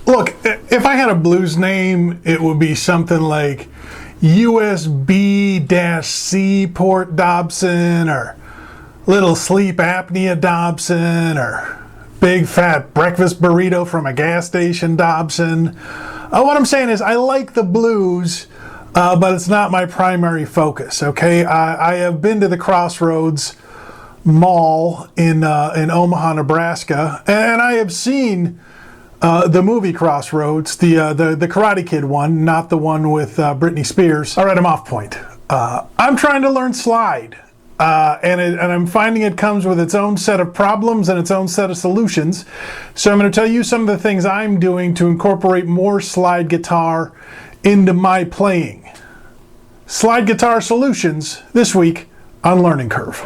Look, if I had a blues name, it would be something like USB-C port Dobson, or Little Sleep Apnea Dobson, or Big Fat Breakfast Burrito from a gas station Dobson. What I'm saying is I like the blues, but it's not my primary focus, okay? I have been to the Crossroads Mall in Omaha, Nebraska, and I have seen the movie Crossroads, the Karate Kid one, not the one with Britney Spears. All right, I'm off point. I'm trying to learn slide, and I'm finding it comes with its own set of problems and its own set of solutions. So I'm going to tell you some of the things I'm doing to incorporate more slide guitar into my playing. Slide guitar solutions this week on Learning Curve.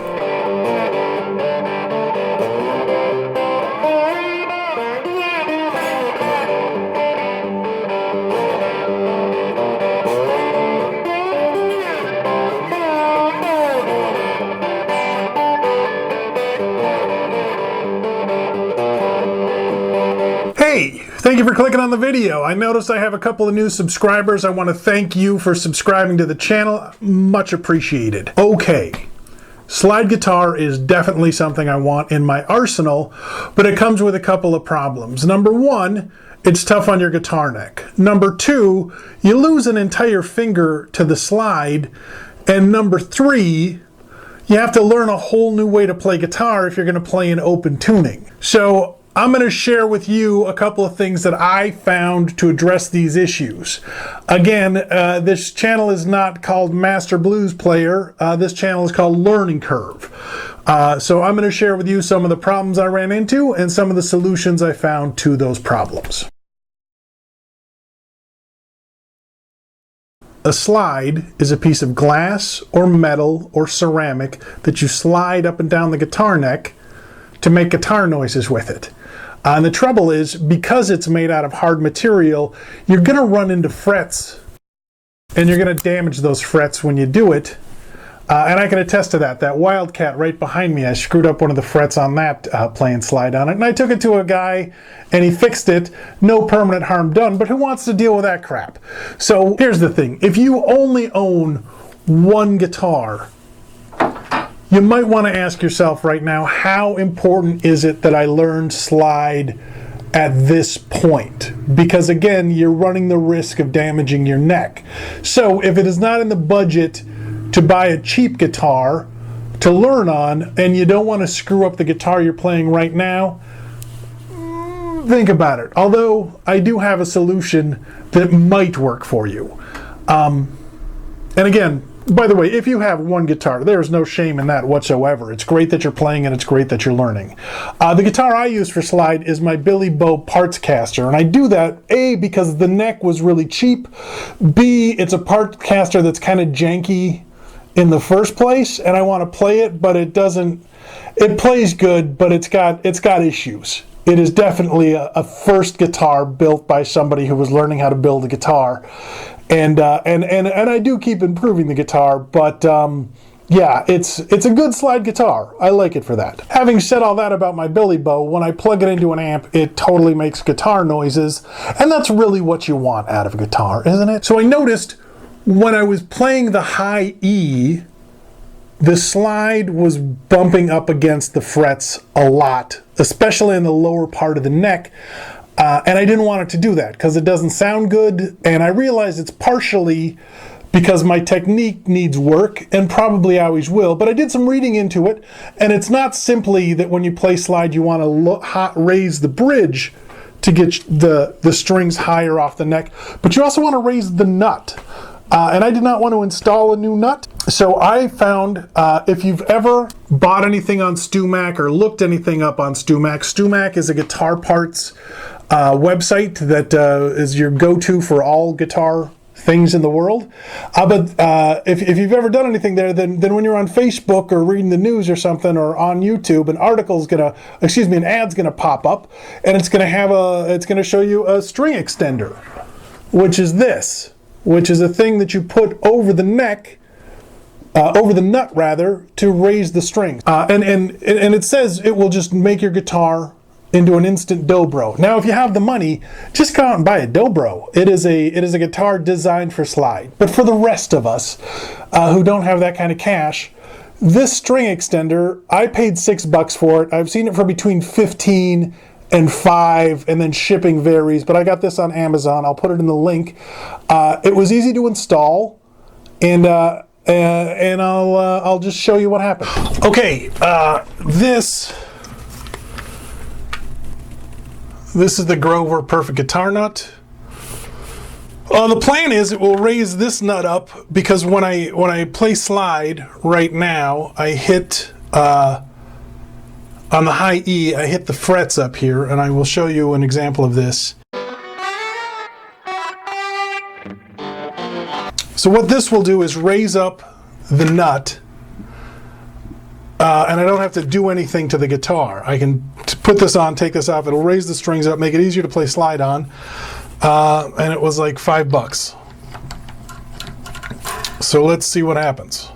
Hey, thank you for clicking on the video. I noticed I have a couple of new subscribers. I want to thank you for subscribing to the channel. Much appreciated. Okay, slide guitar is definitely something I want in my arsenal, but it comes with a couple of problems. Number one, it's tough on your guitar neck. Number two, you lose an entire finger to the slide. And number three, you have to learn a whole new way to play guitar if you're going to play in open tuning. So I'm going to share with you a couple of things that I found to address these issues. Again, this channel is not called Master Blues Player. This channel is called Learning Curve. So I'm going to share with you some of the problems I ran into and some of the solutions I found to those problems. A slide is a piece of glass or metal or ceramic that you slide up and down the guitar neck to make guitar noises with it. And the trouble is, because it's made out of hard material, you're going to run into frets, and you're going to damage those frets when you do it. And I can attest to that. That Wildcat right behind me, I screwed up one of the frets on that playing slide on it, and I took it to a guy, and he fixed it. No permanent harm done, but who wants to deal with that crap? So here's the thing. If you only own one guitar, you might want to ask yourself right now, how important is it that I learn slide at this point? Because again, you're running the risk of damaging your neck. So if it is not in the budget to buy a cheap guitar to learn on, and you don't want to screw up the guitar you're playing right now, think about it. Although I do have a solution that might work for you. And again, by the way, if you have one guitar, there's no shame in that whatsoever. It's great that you're playing and it's great that you're learning. The guitar I use for slide is my Billy Bo parts caster, and I do that, A, because the neck was really cheap, B, it's a part caster that's kind of janky in the first place, and I want to play it, but it plays good, but it's got issues. It is definitely a first guitar built by somebody who was learning how to build a guitar. And I do keep improving the guitar, but yeah, it's a good slide guitar. I like it for that. Having said all that about my Billy Bo, when I plug it into an amp, it totally makes guitar noises, and that's really what you want out of a guitar, isn't it? So I noticed when I was playing the high E, the slide was bumping up against the frets a lot, especially in the lower part of the neck. And I didn't want it to do that because it doesn't sound good, and I realize it's partially because my technique needs work, and probably always will, but I did some reading into it, and it's not simply that when you play slide you want to raise the bridge to get the strings higher off the neck, but you also want to raise the nut. And I did not want to install a new nut, so I found, if you've ever bought anything on StewMac or looked anything up on StewMac, StewMac is a guitar parts website that is your go-to for all guitar things in the world. But if you've ever done anything there, then when you're on Facebook or reading the news or something, or on YouTube, an ad's gonna pop up, and it's gonna show you a string extender, which is this. Which is a thing that you put over the neck, over the nut rather, to raise the strings. And it says it will just make your guitar into an instant dobro. Now, if you have the money, just go out and buy a dobro. It is a guitar designed for slide. But for the rest of us who don't have that kind of cash, this string extender, I paid $6 for it. I've seen it for between 15 and 5, and then shipping varies. But I got this on Amazon. I'll put it in the link. It was easy to install, and I'll just show you what happened. Okay, this is the Grover Perfect Guitar Nut. The plan is it will raise this nut up because when I play slide right now, I hit on the high E, I hit the frets up here, and I will show you an example of this. So what this will do is raise up the nut, and I don't have to do anything to the guitar. I can put this on, take this off, it'll raise the strings up, make it easier to play slide on, and it was like $5. So let's see what happens.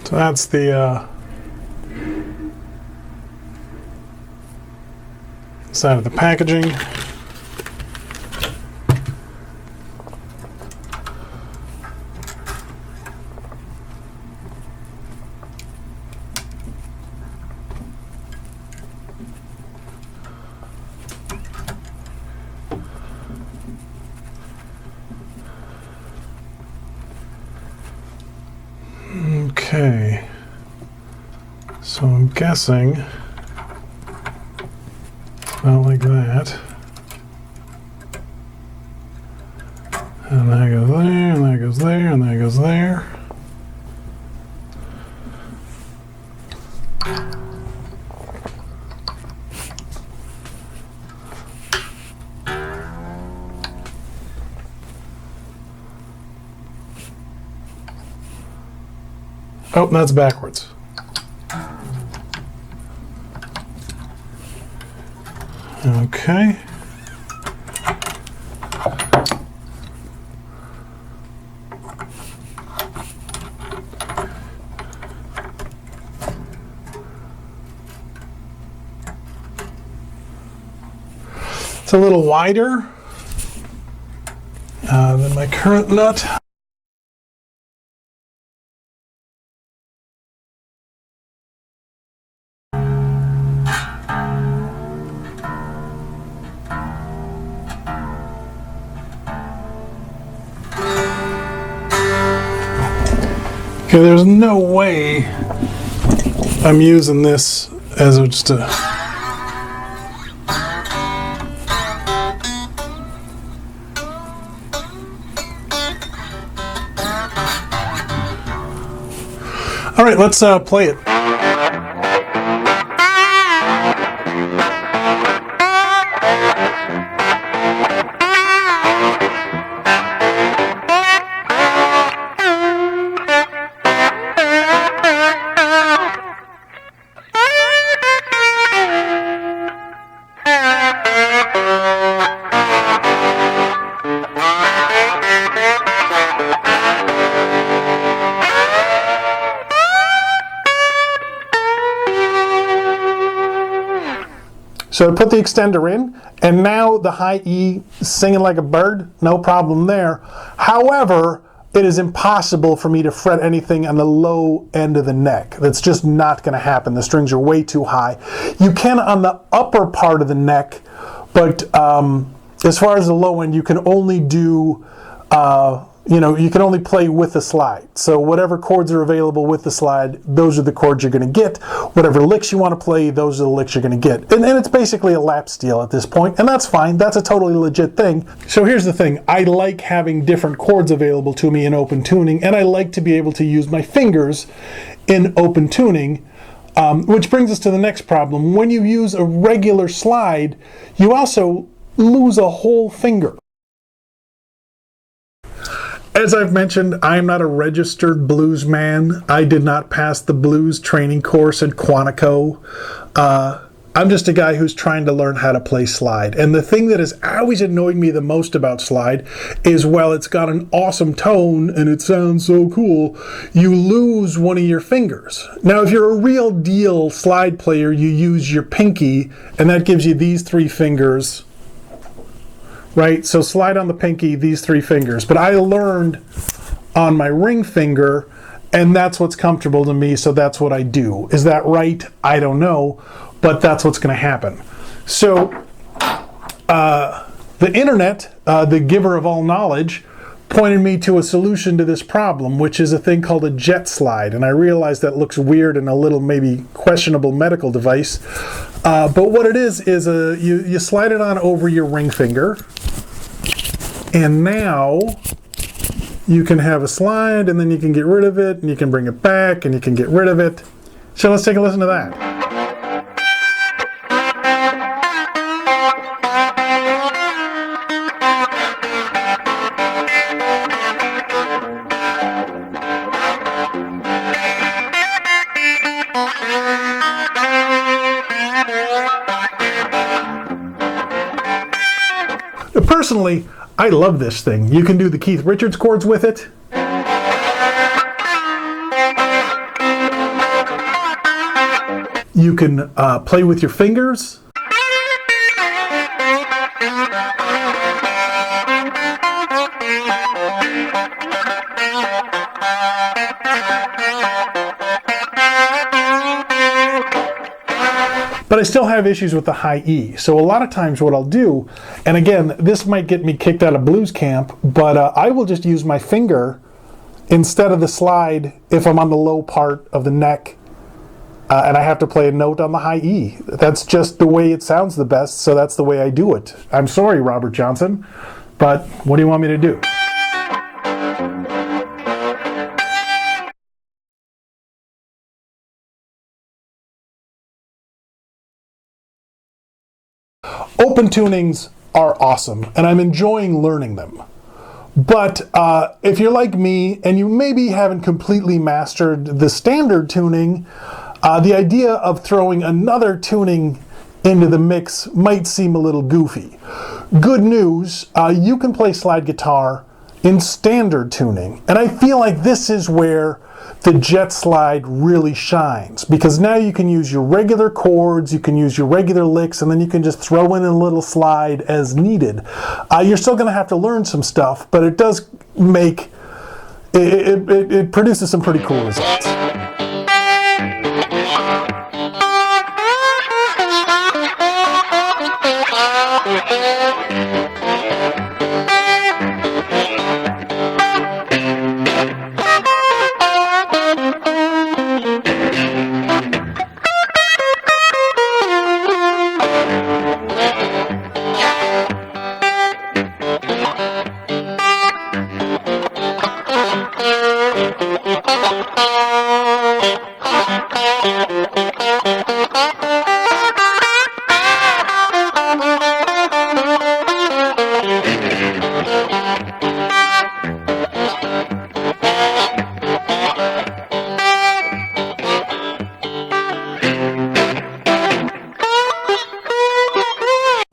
So that's the side of the packaging. Okay, so I'm guessing about like that, and that goes there, and that goes there, and that goes there. Oh, that's backwards. Okay. It's a little wider than my current nut. Okay, there's no way I'm using this as just a... All right, let's play it. So I put the extender in, and now the high E singing like a bird, no problem there. However, it is impossible for me to fret anything on the low end of the neck. That's just not going to happen. The strings are way too high. You can on the upper part of the neck, but as far as the low end, you can only do, you can only play with the slide. So whatever chords are available with the slide, those are the chords you're going to get. Whatever licks you want to play, those are the licks you're going to get. And it's basically a lap steel at this point, and that's fine. That's a totally legit thing. So here's the thing. I like having different chords available to me in open tuning, and I like to be able to use my fingers in open tuning, which brings us to the next problem. When you use a regular slide, you also lose a whole finger. As I've mentioned, I'm not a registered blues man. I did not pass the blues training course at Quantico. I'm just a guy who's trying to learn how to play slide. And the thing that has always annoyed me the most about slide is, well, it's got an awesome tone and it sounds so cool, you lose one of your fingers. Now, if you're a real deal slide player, you use your pinky, and that gives you these 3 fingers, right? So slide on the pinky, these 3 fingers. But I learned on my ring finger, and that's what's comfortable to me, so that's what I do. Is that right? I don't know. But that's what's going to happen. So the internet, the giver of all knowledge, pointed me to a solution to this problem, which is a thing called a jet slide. And I realize that looks weird and a little maybe questionable medical device. But what it is you slide it on over your ring finger. And now you can have a slide, and then you can get rid of it, and you can bring it back, and you can get rid of it. So let's take a listen to that. Personally, I love this thing. You can do the Keith Richards chords with it. You can play with your fingers. But I still have issues with the high E. So a lot of times what I'll do, and again, this might get me kicked out of blues camp, but I will just use my finger instead of the slide if I'm on the low part of the neck and I have to play a note on the high E. That's just the way it sounds the best, so that's the way I do it. I'm sorry, Robert Johnson, but what do you want me to do? Open tunings are awesome, and I'm enjoying learning them. But if you're like me, and you maybe haven't completely mastered the standard tuning, the idea of throwing another tuning into the mix might seem a little goofy. Good news, you can play slide guitar in standard tuning, and I feel like this is where the jet slide really shines, because now you can use your regular chords, you can use your regular licks, and then you can just throw in a little slide as needed. You're still going to have to learn some stuff, but it does make it produces some pretty cool results.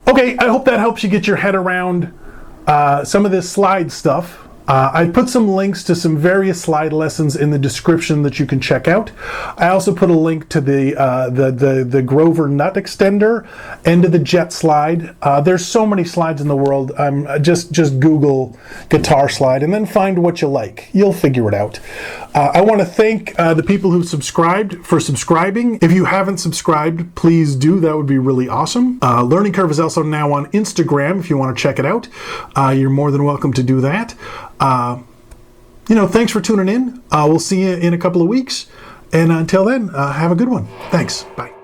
Okay, I hope that helps you get your head around some of this slide stuff. I put some links to some various slide lessons in the description that you can check out. I also put a link to the Grover nut extender and to the jet slide. There's so many slides in the world. Just Google guitar slide and then find what you like. You'll figure it out. I want to thank the people who subscribed for subscribing. If you haven't subscribed, please do. That would be really awesome. Learning Curve is also now on Instagram if you want to check it out. You're more than welcome to do that. Thanks for tuning in. We'll see you in a couple of weeks. And until then, have a good one. Thanks. Bye.